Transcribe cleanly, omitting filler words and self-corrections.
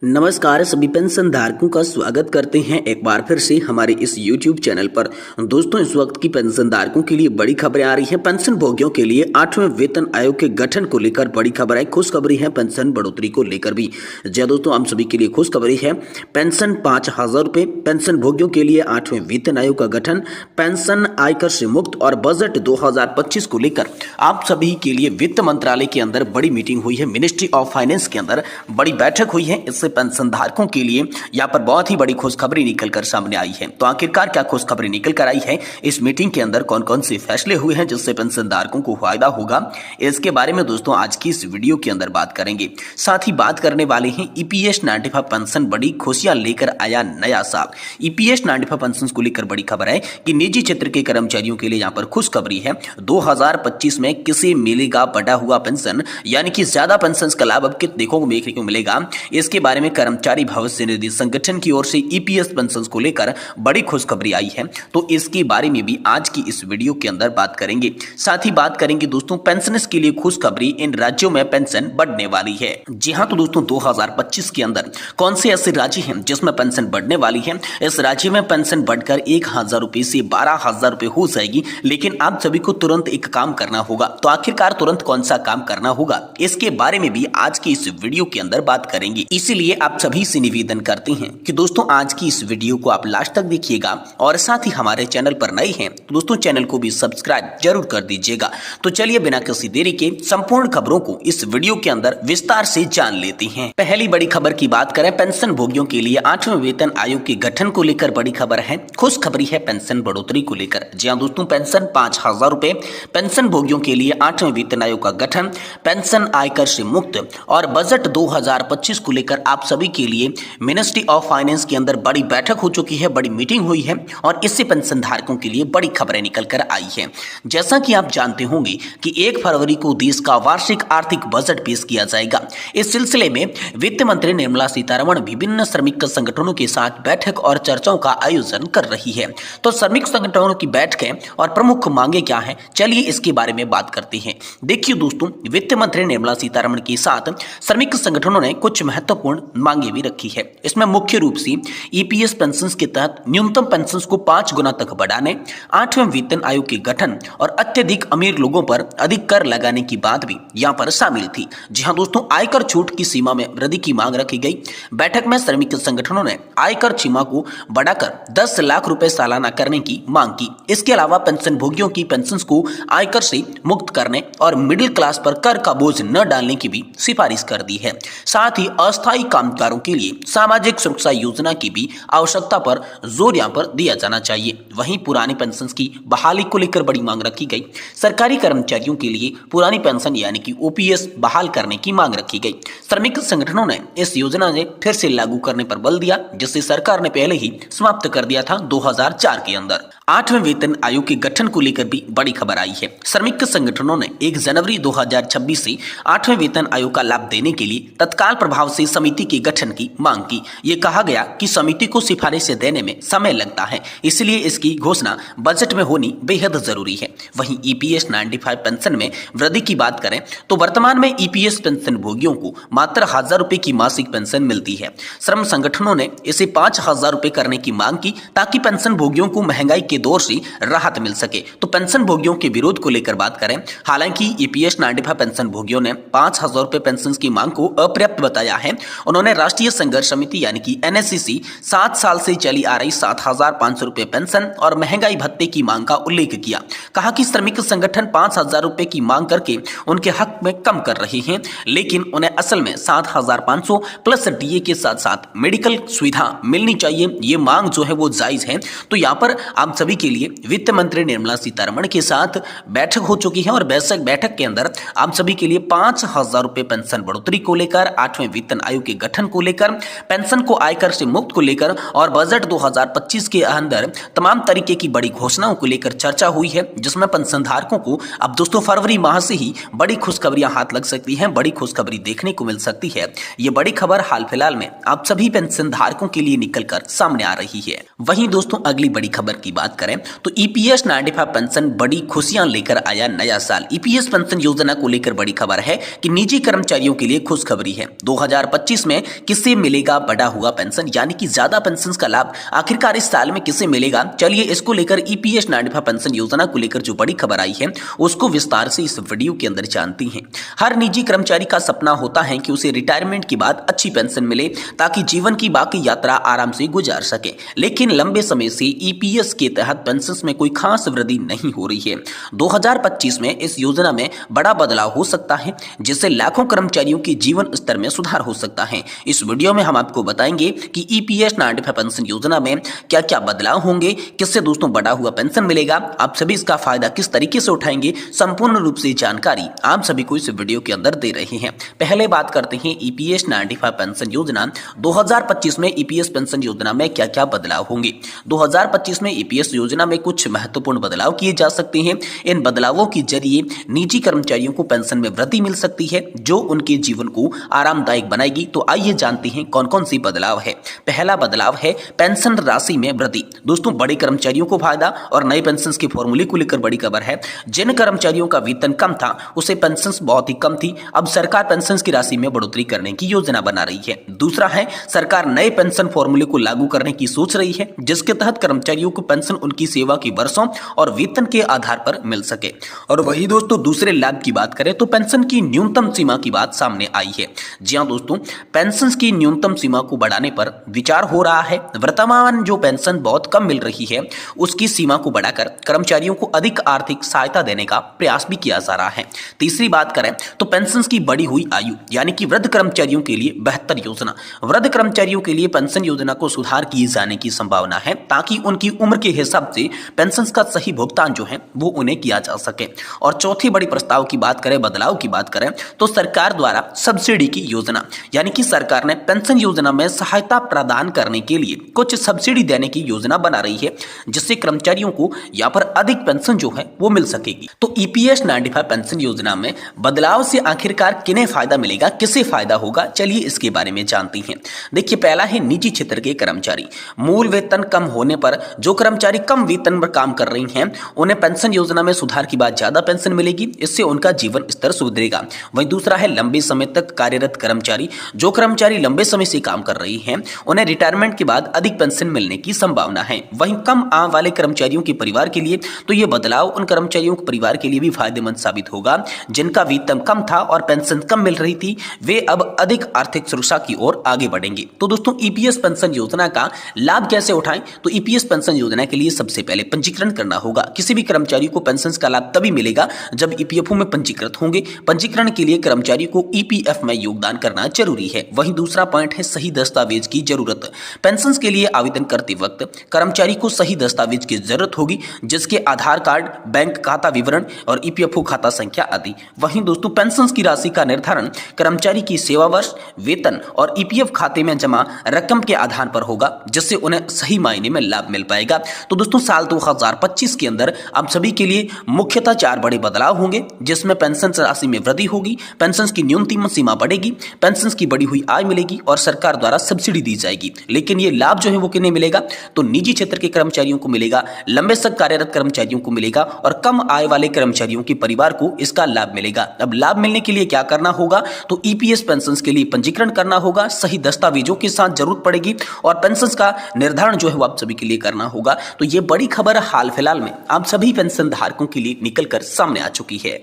नमस्कार सभी पेंशन धारकों का स्वागत करते हैं एक बार फिर से हमारे इस YouTube चैनल पर। दोस्तों, इस वक्त की पेंशन धारकों के लिए बड़ी खबरें आ रही हैं। पेंशन भोगियों के लिए 8वें वेतन आयोग के गठन को लेकर बड़ी खबर है। खुशखबरी है पेंशन बढ़ोतरी को लेकर भी। जी दोस्तों, हम सभी के लिए खुशखबरी है। पेंशन 5,000 रुपये, पेंशन भोगियों के लिए 8वें वेतन आयोग का गठन, पेंशन आयकर से मुक्त और बजट 2025 को लेकर आप सभी के लिए वित्त मंत्रालय के अंदर बड़ी मीटिंग हुई है। मिनिस्ट्री ऑफ फाइनेंस के अंदर बड़ी बैठक हुई है। इससे पेंशन धारकों के लिए यहाँ पर बहुत ही बड़ी खुशखबरी निकलकर सामने आई है। तो आखिरकार क्या खुशखबरी निकल कर आई है, इस मीटिंग के अंदर कौन कौन से फैसले हुए हैं जिससे पेंशन धारकों को फायदा होगा, इसके बारे में दोस्तों आज की इस वीडियो के अंदर बात करेंगे। साथ ही बात करने वाले हैं ईपीएस 95 पेंशन बड़ी खुशियां लेकर आया नया साल। ईपीएस 95 पेंशन को लेकर बड़ी खबर है कि निजी क्षेत्र के कर्मचारियों के लिए यहाँ पर खुशखबरी है। 2025 में किसे मिलेगा बढ़ा हुआ पेंशन, यानी कि ज्यादा पेंशन का लाभ अब देखने को मिलेगा। इसके बारे में कर्मचारी भविष्य निधि संगठन की ओर से ईपीएस पेंशन को लेकर बड़ी खुशखबरी आई है। तो इसके बारे में भी आज की इस वीडियो के अंदर बात करेंगे। साथ ही बात करेंगे दोस्तों पेंशनर्स के लिए खुशखबरी, इन राज्यों में पेंशन बढ़ने वाली है। जी हाँ, तो दोस्तों 2025 के अंदर कौन से ऐसे राज्य हैं जिसमें पेंशन बढ़ने वाली है। इस राज्य में पेंशन बढ़कर 1,000 रुपए से 12,000 रुपए हो जाएगी। लेकिन आप सभी को तुरंत एक काम करना होगा। तो आखिरकार तुरंत कौन सा काम करना होगा, इसके बारे में भी आज की इस वीडियो के अंदर बात करेंगे। इसीलिए आप सभी से निवेदन करते हैं कि दोस्तों आज की इस वीडियो को आप लास्ट तक देखिएगा और साथ ही हमारे चैनल पर नए हैं तो दोस्तों चैनल को भी सब्सक्राइब जरूर कर दीजिएगा। तो चलिए बिना किसी देरी के संपूर्ण खबरों को इस वीडियो के अंदर विस्तार से जान लेते हैं। पहली बड़ी खबर की बात करें, पेंशन भोगियों के लिए 8वें वेतन आयोग के गठन को लेकर बड़ी खबर है। खुशखबरी है पेंशन बढ़ोतरी को लेकर। जी हाँ दोस्तों, पेंशन 5,000 रुपए, पेंशन भोगियों के लिए 8वें वेतन आयोग का गठन, पेंशन आयकर से मुक्त और बजट 2025 को लेकर आप सभी के लिए मिनिस्ट्री ऑफ फाइनेंस के अंदर बड़ी बैठक हो चुकी है, बड़ी मीटिंग हुई है और इससे पेंशन धारकों के लिए बड़ी खबरें निकल कर आई है। जैसा कि आप जानते होंगे कि 1 फरवरी को देश का वार्षिक आर्थिक बजट पेश किया जाएगा। इस सिलसिले में वित्त मंत्री निर्मला सीतारमण विभिन्न श्रमिक संगठनों के साथ बैठक और चर्चाओं का आयोजन कर रही है। तो श्रमिक संगठनों की बैठकें और प्रमुख मांगे क्या है, चलिए इसके बारे में बात करते हैं। देखिए दोस्तों, वित्त मंत्री निर्मला सीतारमण के साथ श्रमिक संगठनों ने कुछ महत्वपूर्ण मांगे भी रखी है। इसमें मुख्य रूप से ईपीएस पेंशन के तहत न्यूनतम पेंशन को 5 गुना तक बढ़ाने, 8वें वेतन आयोग के गठन और अत्यधिक अमीर लोगों पर अधिक कर लगाने की बात भी यहाँ पर शामिल थी। जी हाँ दोस्तों, आयकर छूट की सीमा में वृद्धि की मांग रखी गई। बैठक में श्रमिक संगठनों ने आयकर सीमा को बढ़ाकर 10 लाख रुपए सालाना करने की मांग की। इसके अलावा पेंशन भोगियों की पेंशन को आयकर से मुक्त करने और मिडिल क्लास पर कर का बोझ न डालने की भी सिफारिश कर दी है। साथ ही अस्थायी कामगारों के लिए सामाजिक सुरक्षा योजना की भी आवश्यकता पर जोर यहाँ पर दिया जाना चाहिए। वहीं पुरानी पेंशन की बहाली को लेकर बड़ी मांग रखी गई। सरकारी कर्मचारियों के लिए पुरानी पेंशन यानी कि ओपीएस बहाल करने की मांग रखी गई। श्रमिक संगठनों ने इस योजना ने फिर से लागू करने पर बल दिया, जिसे सरकार ने पहले ही समाप्त कर दिया था 2004 के अंदर। 8वें वेतन आयोग के गठन को लेकर भी बड़ी खबर आई है। श्रमिक संगठनों ने 1 जनवरी 2026 से 8वें वेतन आयोग का लाभ देने के लिए तत्काल प्रभाव से समिति के गठन की मांग की। ये कहा गया कि समिति को सिफारिशें देने में समय लगता है, इसलिए इसकी घोषणा बजट में होनी बेहद जरूरी है। वहीं ईपीएस 95 पेंशन में वृद्धि की बात करें तो वर्तमान में ईपीएस पेंशन भोगियों को मात्र 1,000 रुपए की मासिक पेंशन मिलती है। श्रम संगठनों ने इसे 5,000 रुपए करने की मांग की ताकि पेंशन भोगियों को महंगाई के दौर से राहत मिल सके। तो पेंशन भोगियों के विरोध को लेकर बात करें, हालांकि ईपीएस 95 पेंशन भोगियों ने 5,000 रुपए पेंशन की मांग को अपर्याप्त बताया है। उन्होंने राष्ट्रीय संघर्ष समिति यानी कि एनएससीसी 7 साल से चली आ रही 7,500 रुपए पेंशन और महंगाई भत्ते की मांग का उल्लेख किया। कहा कि श्रमिक संगठन 5,000 रुपए की मांग करके उनके हक में कम कर रहे हैं, लेकिन उन्हें असल में 7,500 प्लस डीए के साथ साथ मेडिकल सुविधा मिलनी चाहिए। ये मांग जो है वो जायज है। तो यहाँ पर आप सभी के लिए वित्त मंत्री निर्मला सीतारमण के साथ बैठक हो चुकी है और बैठक के अंदर आप सभी के लिए 5,000 रुपए पेंशन बढ़ोतरी को लेकर, 8वें वेतन आयोग के गठन को लेकर, पेंशन को आयकर से मुक्त को लेकर और बजट 2025 के अंदर तमाम तरीके की बड़ी घोषणाओं को लेकर चर्चा हुई है, जिसमें पेंशन धारकों को अब दोस्तों फरवरी माह से ही बड़ी खुशखबरियां हाथ लग सकती हैं, बड़ी खुशखबरी देखने को मिल सकती है। ये बड़ी खबर हाल फिलहाल में आप सभी पेंशन धारकों के लिए निकलकर सामने आ रही है। वहीं दोस्तों अगली बड़ी खबर की बात बात करें तो ईपीएस 95 पेंशन बड़ी खुशियां लेकर आया नया साल। ईपीएस पेंशन योजना को लेकर बड़ी खबर है कि निजी कर्मचारियों के लिए खुशखबरी है। 2025 में किसे मिलेगा बढ़ा हुआ पेंशन, यानी कि ज्यादा पेंशन का लाभ आखिरकार इस साल में किसे मिलेगा। चलिए इसको लेकर ईपीएस 95 पेंशन योजना को लेकर जो बड़ी खबर आई है उसको विस्तार से इस वीडियो के अंदर जानती हैं। हर निजी कर्मचारी का सपना होता है कि उसे रिटायरमेंट के बाद अच्छी पेंशन मिले ताकि जीवन की बाकी यात्रा आराम से गुजार सके, लेकिन लंबे समय से ईपीएस के तहत पेंशन में कोई खास वृद्धि नहीं हो रही है। 2025 में इस योजना में बड़ा बदलाव हो सकता है जिससे लाखों कर्मचारियों के जीवन स्तर में सुधार हो सकता है। इस वीडियो में हम आपको बताएंगे कि ईपीएस 95 पेंशन योजना में क्या क्या बदलाव होंगे, किससे दोस्तों बढ़ा हुआ पेंशन मिलेगा, आप सभी इसका फायदा किस तरीके से उठाएंगे, संपूर्ण रूप से जानकारी आप सभी को इस वीडियो के अंदर दे रहे हैं। पहले बात करते हैं ईपीएस 95 पेंशन योजना 2025 में। ईपीएस पेंशन योजना में क्या क्या बदलाव होंगे। 2025 में ईपीएस योजना में कुछ महत्वपूर्ण बदलाव किए जा सकते हैं। इन बदलावों के जरिए निजी कर्मचारियों को पेंशन में वृद्धि मिल सकती है जो उनके जीवन को आरामदायक बनाएगी। तो आइए जानते हैं कौन कौन सी बदलाव है। पहला बदलाव है पेंशन राशि में वृद्धि। दोस्तों बड़े कर्मचारियों को फायदा और नए पेंशन के फॉर्मूले को लेकर बड़ी खबर है। जिन कर्मचारियों का वेतन कम था उसे पेंशन बहुत ही कम थी, अब सरकार पेंशन की राशि में बढ़ोतरी करने की योजना बना रही है। दूसरा है सरकार नए पेंशन फॉर्मूले को लागू करने की सोच रही है जिसके तहत कर्मचारियों को पेंशन उनकी सेवा के वर्षों और वेतन के आधार पर मिल सके। और वही दोस्तों दूसरे लाभ की बात करें तो पेंशन की न्यूनतम सीमा की बात सामने आई है। जी हां दोस्तों, पेंशन की न्यूनतम सीमा को बढ़ाने पर विचार हो रहा है। वर्तमान जो पेंशन बहुत कम मिल रही है उसकी सीमा को बढ़ाकर कर्मचारियों को अधिक आर्थिक सहायता देने का प्रयास भी किया जा रहा है। तीसरी बात करें तो पेंशन की बढ़ी हुई आयु यानी कि वृद्ध कर्मचारियों के लिए बेहतर योजना। वृद्ध कर्मचारियों के लिए पेंशन योजना को सुधार किए जाने की संभावना है ताकि उनकी उम्र के हिसाब से पेंशन का सही भुगतान जो है वो उन्हें किया जा सके। और चौथी बड़ी प्रस्ताव की बात करें, बदलाव की बात करें तो सरकार द्वारा सब्सिडी की योजना, यानी कि सरकार ने पेंशन योजना में सहायता प्रदान करने के लिए कुछ सब्सिडी देने की योजना बना रही है जिससे कर्मचारियों को यहाँ पर अधिक पेंशन जो है वो मिल सकेगी। तो ईपीएस 95 पेंशन योजना में बदलाव से आखिरकार किन्हें फायदा मिलेगा, किसे फायदा होगा, चलिए इसके बारे में जानते हैं। देखिए पहला है निजी क्षेत्र के कर्मचारी। मूल वेतन कम होने पर जो कर्मचारी कम वेतन पर काम कर रही हैं उन्हें पेंशन योजना में सुधार के बाद ज्यादा पेंशन मिलेगी, इससे उनका जीवन स्तर सुधरेगा। वहीं दूसरा है लंबे समय तक कार्यरत कर्मचारी। जो कर्मचारी लंबे समय से काम कर रही हैं उन्हें रिटायरमेंट के बाद अधिक पेंशन मिलने की संभावना है। वहीं कम आय वाले कर्मचारियों के परिवार के लिए तो यह बदलाव उन कर्मचारियों के परिवार के लिए भी फायदेमंद साबित होगा जिनका वेतन कम था और पेंशन कम मिल रही थी, वे अब अधिक आर्थिक सुरक्षा की ओर आगे बढ़ेंगे। तो दोस्तों ईपीएस पेंशन योजना का लाभ कैसे उठाएं, तो ईपीएस पेंशन योजना के लिए सबसे पहले पंजीकरण करना होगा। किसी भी कर्मचारी को पेंशन का लाभ तभी मिलेगा जब ईपीएफओ में पंजीकृत होंगे। पंजीकरण के लिए कर्मचारी को ईपीएफ में योगदान करना जरूरी है। वहीं दूसरा पॉइंट है सही दस्तावेज की जरूरत। पेंशन के लिए आवेदन करते वक्त कर्मचारी को सही दस्तावेज की जरूरत होगी जिसके आधार कार्ड, बैंक खाता विवरण और ईपीएफओ खाता संख्या आदि। वहीं दोस्तों पेंशन की राशि का निर्धारण कर्मचारी की सेवा वर्ष, वेतन और ईपीएफ खाते में जमा रकम के आधार पर होगा जिससे उन्हें सही मायने में लाभ मिल पाएगा। तो दोस्तों साल 2025 के अंदर आप सभी के लिए मुख्यतः 4 बड़े बदलाव होंगे जिसमें पेंशन राशि में वृद्धि होगी, पेंशन की न्यूनतम सीमा बढ़ेगी, पेंशन की बढ़ी हुई आय मिलेगी और सरकार द्वारा सब्सिडी दी जाएगी। लेकिन ये लाभ जो है वो किन्हें मिलेगा, तो निजी क्षेत्र के कर्मचारियों को मिलेगा, लंबे तक कार्यरत कर्मचारियों को मिलेगा और कम आय वाले कर्मचारियों के परिवार को इसका लाभ मिलेगा। अब लाभ मिलने के लिए क्या करना होगा, तो ईपीएस पेंशन के लिए पंजीकरण करना होगा, सही दस्तावेजों के साथ जरूरत पड़ेगी और पेंशन का निर्धारण जो है वो आप सभी के लिए करना होगा। तो ये बड़ी खबर हाल फिलहाल में आप सभी पेंशन धारकों के लिए निकल कर सामने आ चुकी है।